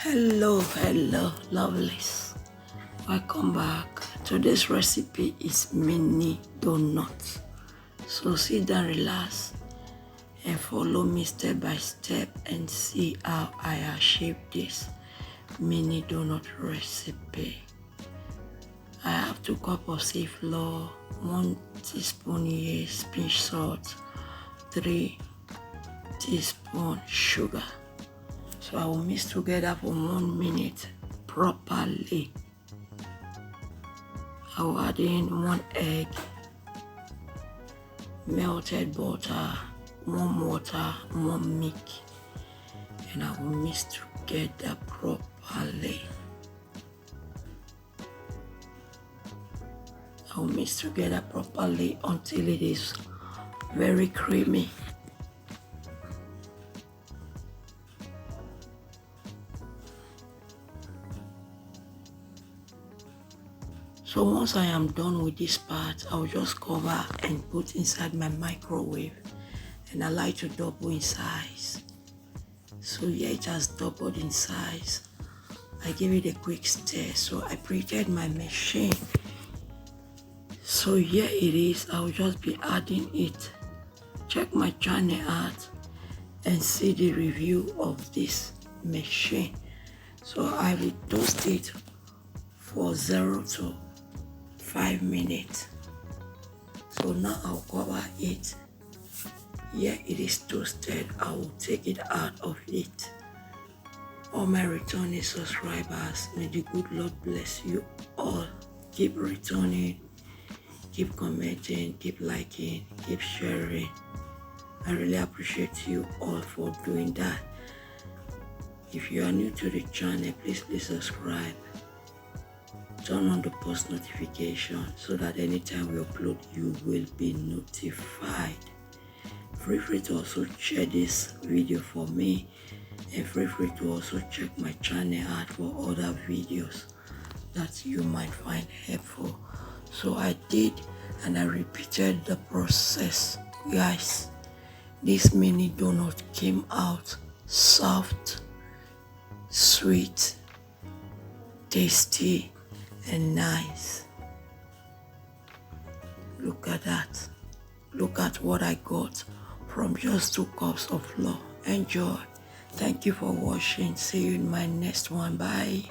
Hello lovelies, welcome back. Today's recipe is mini donuts, so sit down, relax and follow me step by step and see how I achieve this mini donut recipe. I have 2 cups of sea flour, 1 teaspoon yeast, pinch salt, 3 teaspoons sugar. So I will mix together for 1 minute properly. I will add in 1 egg, melted butter, 1 water, 1 milk, and I will mix together properly. I will mix together properly until it is very creamy. So once I am done with this part, I'll just cover and put inside my microwave, and I like to double in size. So here it has doubled in size. I give it a quick stir, so I preheated my machine. So here it is. I'll just be adding it. Check my channel out and see the review of this machine. So I will toast it for 0 to 5 minutes. So now I'll cover it. Here it is toasted. I will take it out of it. All my returning subscribers, may the good Lord bless you all. Keep returning, keep commenting, keep liking, keep sharing. I really appreciate you all for doing that. If you are new to the channel, please subscribe. Turn on the post notification so that anytime we upload, you will be notified. Feel free to also share this video for me, and feel free to also check my channel out for other videos that you might find helpful. So I did, and I repeated the process. Guys, this mini donut came out soft, sweet, tasty, and nice. Look at that. Look at what I got from just 2 cups of flour. Enjoy. Thank you for watching. See you in my next one. Bye.